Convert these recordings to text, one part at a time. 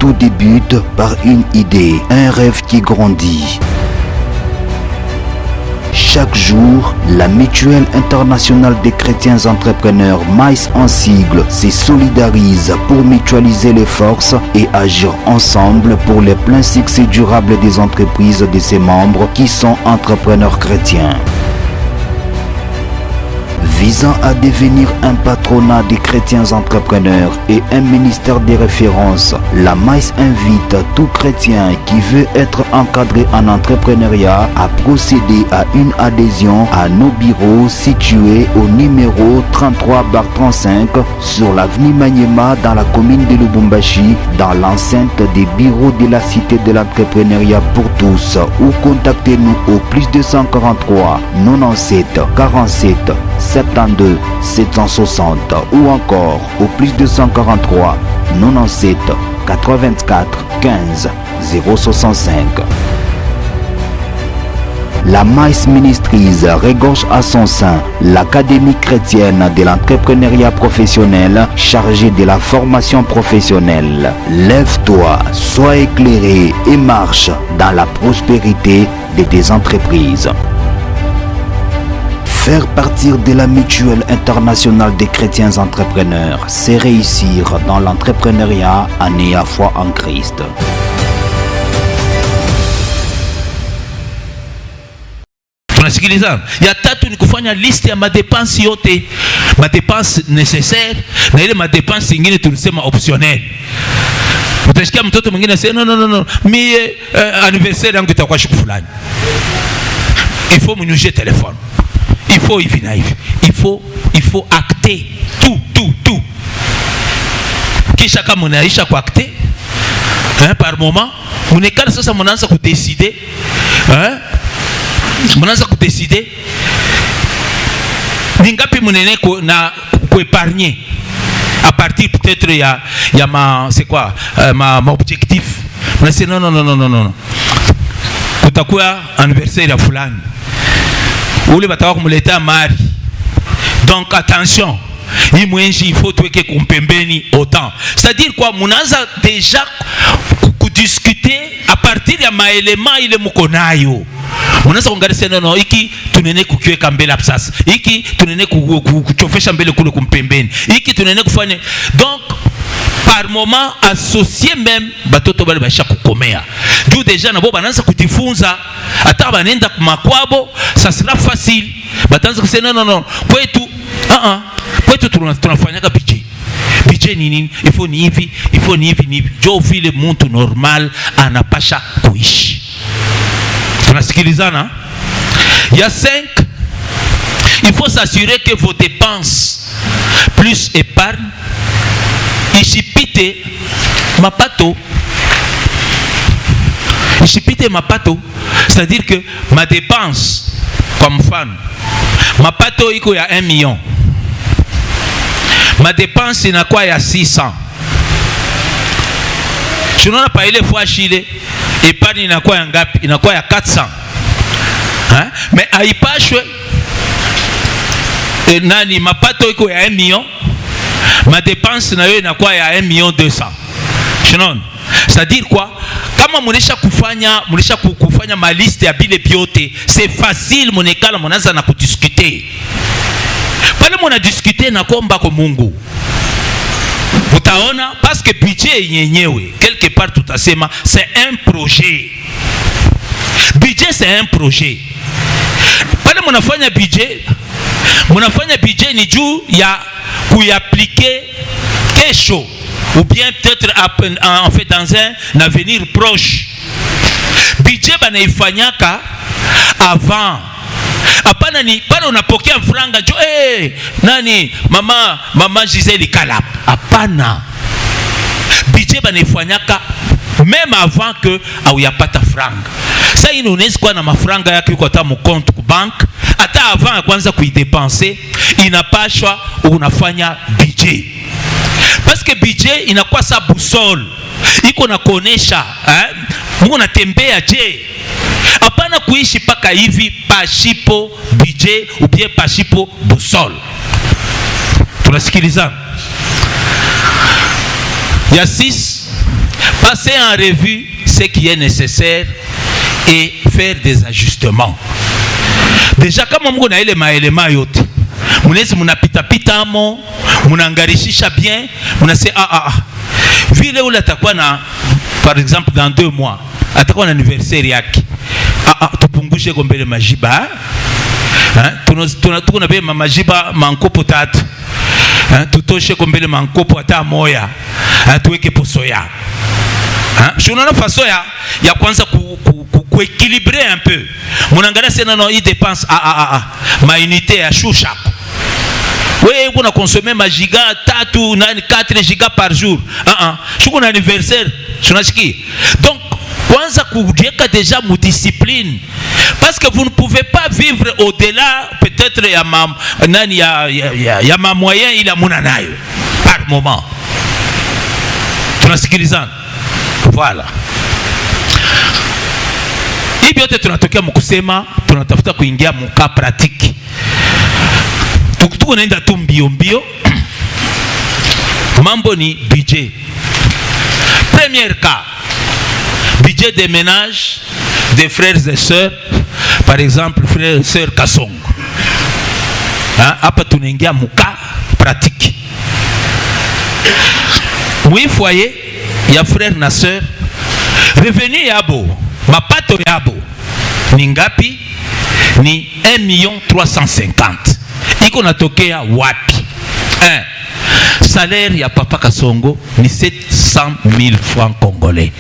Tout débute par une idée, un rêve qui grandit. Chaque jour, la Mutuelle internationale des chrétiens entrepreneurs, MICE en sigle, se solidarise pour mutualiser les forces et agir ensemble pour le plein succès durable des entreprises de ses membres qui sont entrepreneurs chrétiens. Visant à devenir un patronat des chrétiens entrepreneurs et un ministère de référence, la MICE invite tout chrétien qui veut être encadré en entrepreneuriat à procéder à une adhésion à nos bureaux situés au numéro 33/35 sur l'avenue Maniema dans la commune de Lubumbashi, dans l'enceinte des bureaux de la Cité de l'entrepreneuriat pour tous, ou contactez-nous au +243 97 47 72 760 ou encore au +243 97 84 15 065. La MICE Ministries regorge à son sein l'Académie chrétienne de l'entrepreneuriat professionnel chargée de la formation professionnelle. Lève-toi, sois éclairé et marche dans la prospérité de tes entreprises. Faire partir de la Mutuelle internationale des chrétiens entrepreneurs, c'est réussir dans l'entrepreneuriat en ayant foi en Christ. Tunasikiliza. Ya tatu ni kufanya liste ya madepensi yote, madepensi necessaire na ile madepensi ingine tulisema optionnel. Utashikia mtoto mwingine asema no, mie anniversaire yangu itakuwa siku fulani. Il faut mnyoshe téléphone. Il faut hivi na hivi. Il faut acter tout. Kisha kama unaisha kwa acter, par moment, mnekana sasa mnaanza kudécider, mnaanza kudécider ni ngapi mnene na kuépargner à partir peut-être ya ma c'est quoi ma objectif. Mnasema non. Kutakuwa anniversaire ya fulani. Ule batawa kumuleta mari. Donc attention, il faut tuweke kumpembeni autant. C'est-à-dire quoi, munaanza déjà kudiscuter à partir ya maelema ile muko nayo. Munaanza kuangalia no iki tunene kukiweka mbele hapo sasa. Iki tunene kuchofesha mbele kule kumpembeni. Iki tunene kufanya. Donc par moment associé même batoto bale basha kukomea. Juu déjà nabo banaanza kujifunza hata banenda kumakwabo, ça sera facile. Bataanza kusema non kwetu tunafanyaka budget nini, il faut ni hivi jo vile mtu normal anapasha kuishi. Tunasikilizana? Ya 5, il faut s'assurer que vos dépenses plus épargne ishipite mapato. C'est-à-dire que ma dépense comme fan, mapato iko ya 1 million, ma dépense inakuwa ya 600. Tunaona pa ile fois chile épargne inakuwa ya ngapi? Inakuwa ya 400. Mais haipashwe nani mapato iko ya 1 million, ma dépense na yo inakuwa ya 1,200,000. Tunaona? C'est-à-dire quoi? Kama munesha kufanya ma liste ya bile biote, c'est facile monekala munaanza na kudiscuter. Pale muna discuter na komba kwa Mungu. Utaona parce que budget yenyewe quelque part tutasema c'est un projet. Budget c'est un projet. Pale munafanya budget ni juu ya kuappliquer kesho ou bien peut-être en fait dans un avenir proche. Budget banaifanyaka avant. Hapana ni pale unapokea franga jo nani mama Giselle Kalap. Hapana. Budget banaifanyaka même avant que auyapata franga. Sasa hii unaweza kuwa na mafranga yake yuko hata mkonto ku bank, hata avant ya kwanza kuidépenser inapashwa unafanya budget. Parce que budget inakuwa sa boussole. Iko na kuonesha Mungu natembea je. Hapana kuishi paka hivi pashipo budget ou bien pashipo boussole. Tunasikiliza? Ya 6, passer en revue ce qui est nécessaire et faire des ajustements. Déjà kama mko na ile maelema yote, munaweza munapita amo, munangarishisha bien, munase vile ule atakuwa na, par exemple dans 2 mois atakuwa na anniversaire yake, tupungushe kwa mbele majiba, tuko na bema majiba mankopo 3, tutoshe kwa mbele mankopo hata moya, tuweke posoya. Je n'ai pas façon ya kwanza ku équilibrer un peu. Mon engrais c'est non, il dépense ma unité à choucha. Oui, on a consommé ma giga 4 gigas par jour. Je suis un anniversaire, je n'ai pas. Donc kwanza kujieka déjà mu discipline, parce que vous ne pouvez pas vivre au-delà peut-être ya ma moyen il a munanayo par moment. Tunasikilizana. Voilà. Hivi yote tunatokea mkusema, tunatafuta kuingia muka pratique. Tuko naenda tu mbio. Mambo ni budget. Premier cas, budget des ménages des frères et sœurs, par exemple frères et sœurs Kasongo. Hapa tunaingia muka pratique. Oui, foyer ya frère na sœur, revenu yabo, mapato yabo ni ngapi? Ni 1,350,000. Iko natokea wapi? Salaire ya papa Kasongo ni 700,000 francs congolais.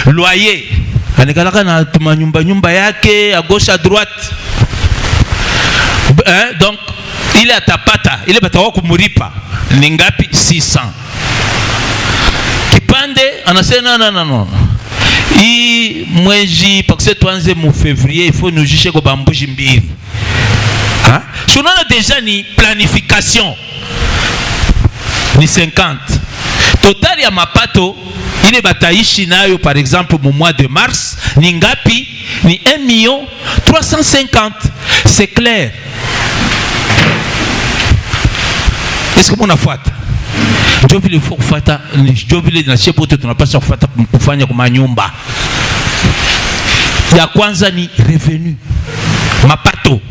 Loyer anikalaka na tuma nyumba yake à gauche à droite. Donc ile atapata, ile batawa kumuripa ni ngapi? 600. Kipande anasema non. Hii mwezi parce tuanze mu février, il faut nous juger kwa bambuji mbili. Tunaona déjà ni planification. Ni 50. Total ya mapato ile bataishi nayo par exemple au mois de mars ni ngapi? Ni 1,350,000. C'est clair. Est-ce que munafuata? Ndio vile kufuata, ndio vile na shepo wote tunapaswa kufuata kufanya kwa nyumba. Ya kwanza ni revenu, mapato.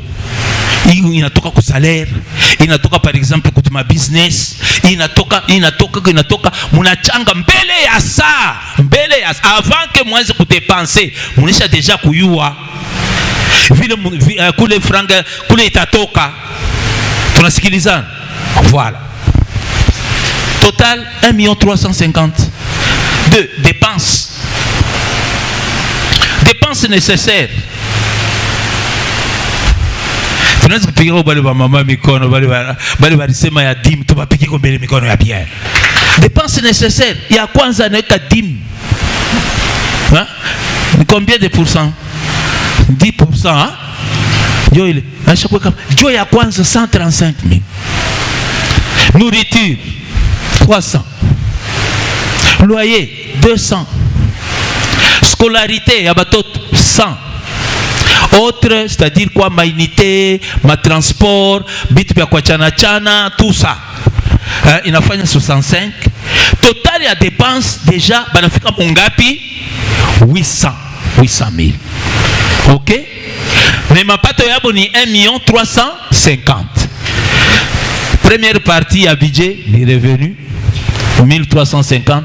Hiyo inatoka kwa salaire, inatoka par exemple kwa business, inatoka munachanga mbele ya saa avant que mwanze kudepenser, munisha deja kuyua vile kule franga kule itatoka. Tunasikilizana? Voilà. Total 1,350,000. 2. Dépenses. Dépenses nécessaires. Tunaweza kupiga kwa bale ba mama mikono, bale balisema ya dim, tupapiki kwa mbele mikono ya bien. Dépenses nécessaires. Ya kwanza naweka dim. Ni combien de pourcents? 10%. Jo ile. Achakweka jo ya kwanza 135,000. Nourriture 300. Loyer 200. Scolarité ya batoto 100. Autre, c'est-à-dire quoi, ma unité, ma transport, bitu ya kwa chana, tout ça. Inafanya 65. Total ya dépense déjà banafika mungapi? 800,000. OK? Mais mapato yabo ni 1,350,000. Première partie à budget, les revenus 1,350,000.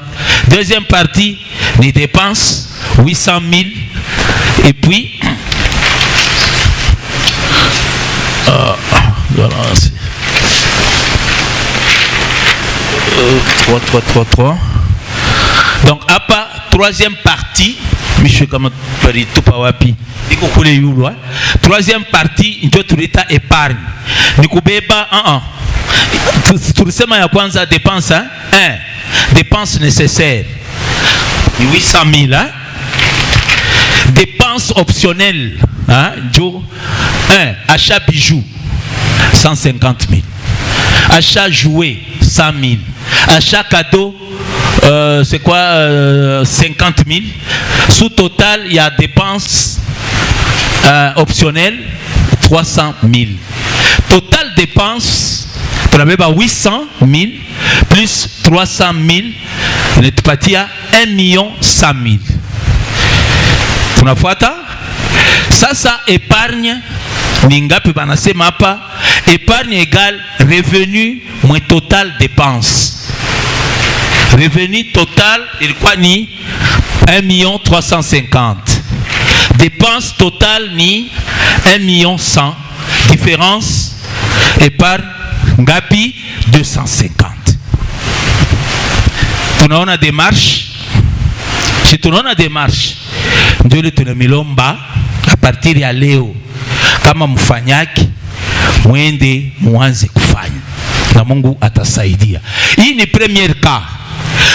Deuxième partie, les dépenses 800,000. Et puis 3. Donc à part troisième partie, monsieur comme parito pawapi iko kule yulo. Troisième partie ndio tuleta épargne. Nikubeba tulisema ya kwanza dépense 1 dépense nécessaire 800,000 dépense optionnelle ndio 1 achat bijoux 150,000, achat jouet 100,000, achat cadeau c'est quoi 50,000. Sous total il y a dépenses optionnelles 300,000. Total dépense tu n'avais pas 800,000 plus 300,000 netupatia 1,100,000. Tunafuata? Sasa épargne ni ngapi banasema hapa? Épargne égale revenu moins total dépense. Revenu total ilikuwa ni 1,350,000. Dépense totale ni 1,100,000. Différence épargne ngapi? 250. Tunaona démarche. Si tunaona démarche, ndio ile tunamilomba a partir ya leo, kama mfanyaki mwende muanze kufanya na Mungu atasaidia. Hii ni premier cas.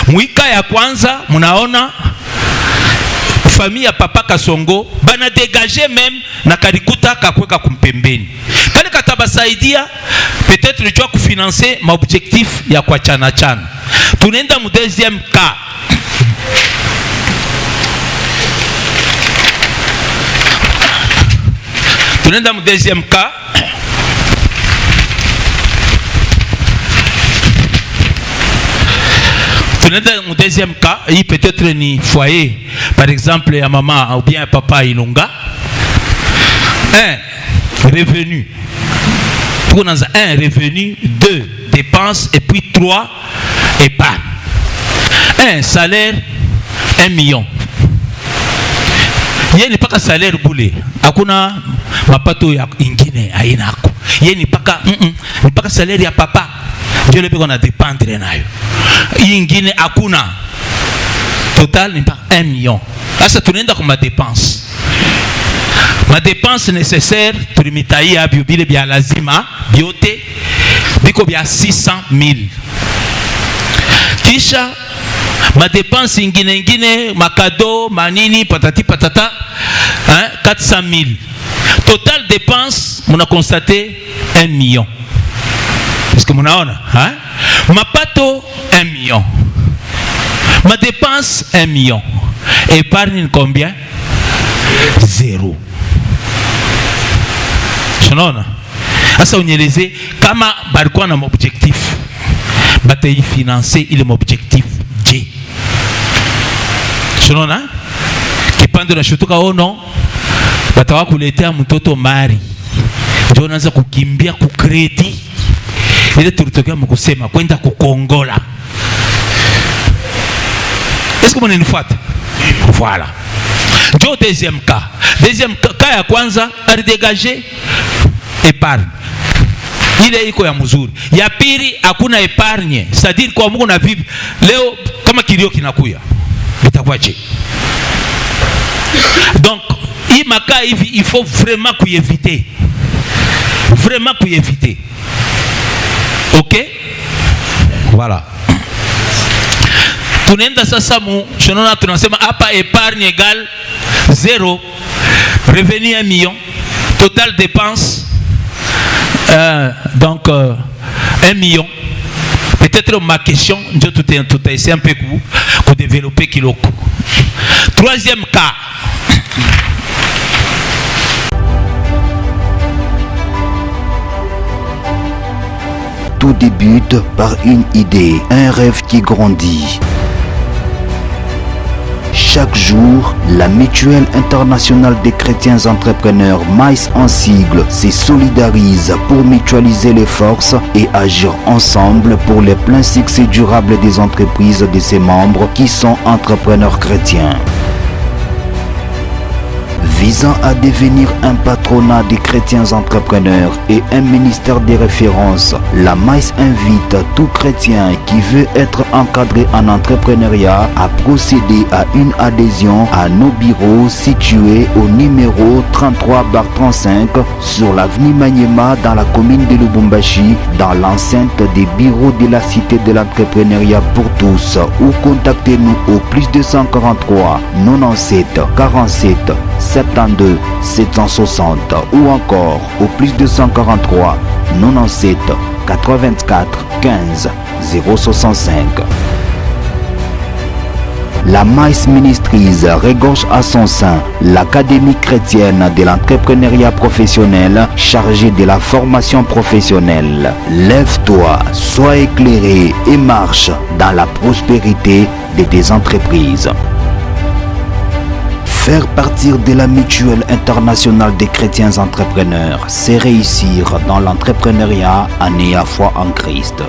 Mwika ya kwanza munaona famille ya Papa Kasongo bana dégager même na kalikuta kakweka kumpembeni. Kale katabasaidia peut-être tu kufinancer ma objectif ya kwa chana chana. Tunaenda mu deuxième cas. Tunaenda mu deuxième cas. Tunaenda mu deuxième cas, il peut-être ni foyer, par exemple à maman ou bien à papa Ilunga. 1 revenu. Pour nous 1 revenu, 2 dépenses et puis 3 épargne. 1 salaire 1 million. Yeye ni paka salaire bule. Hakuna mapato ya ingine haina hako. Yeye ni paka salaire ya papa. Ndio lebe kona dépendre nayo. Hii ingine hakuna. Total ni paka 1 million. Sasa tunaenda kwa dépense. Ma dépense nécessaire tulimitaia abio bile bya lazima biote biko bya 600,000. Kisha ma dépense ingine makado manini patati patata 400,000. Total dépense muna constaté 1 million. Est-ce que munaona mapato 1 million, ma dépense 1 million, épargne combien? 0. Tunaona sasa unyeleze kama balikuwa na objectif batay financer ile objectif J. Tunaona kipande na shutuka ono batawa kuletea mtoto mari ndio unaanza kukimbia ku credit ile tulitokea mkusema kwenda kukongola. Est-ce que vous m'entendez? Voilà. Ndio deuxième cas. Deuxième cas ya kwanza alidégager épargne. Ile iko ya mzuri. Ya pili hakuna épargne. C'est-à-dire kwa Mungu na vipi leo kama kilio kinakuya. Itakuwa je? Donc, hii makaa hivi il faut vraiment kuéviter. Vraiment kuéviter. OK? Voilà. Tunaenda sasa tunaona tunasema hapa épargne égale 0, revenu 1 million, total dépense donc 1 million. Peut-être ma question, je tout essayer un peu pour développer kiloko. Troisième cas. Tout débute par une idée, un rêve qui grandit. Chaque jour, la Mutuelle internationale des chrétiens entrepreneurs, MICE en sigle, se solidarise pour mutualiser les forces et agir ensemble pour le plein succès durable des entreprises de ses membres qui sont entrepreneurs chrétiens. Visant à devenir un patronat des chrétiens entrepreneurs et un ministère de référence, la MICE invite tout chrétien qui veut être encadré en entrepreneuriat à procéder à une adhésion à nos bureaux situés au numéro 33/35 sur l'avenue Maniema dans la commune de Lubumbashi, dans l'enceinte des bureaux de la Cité de l'entrepreneuriat pour tous, ou contactez-nous au +243 97 47 72 760 ou encore au +243 97 84 15 065. La Maïs Ministries regorge à son sein l'Académie chrétienne de l'entrepreneuriat professionnel chargée de la formation professionnelle. Lève-toi, sois éclairé et marche dans la prospérité de tes entreprises. Faire partir de la mutuelle internationale des chrétiens entrepreneurs, c'est réussir dans l'entrepreneuriat en ayant foi en Christ.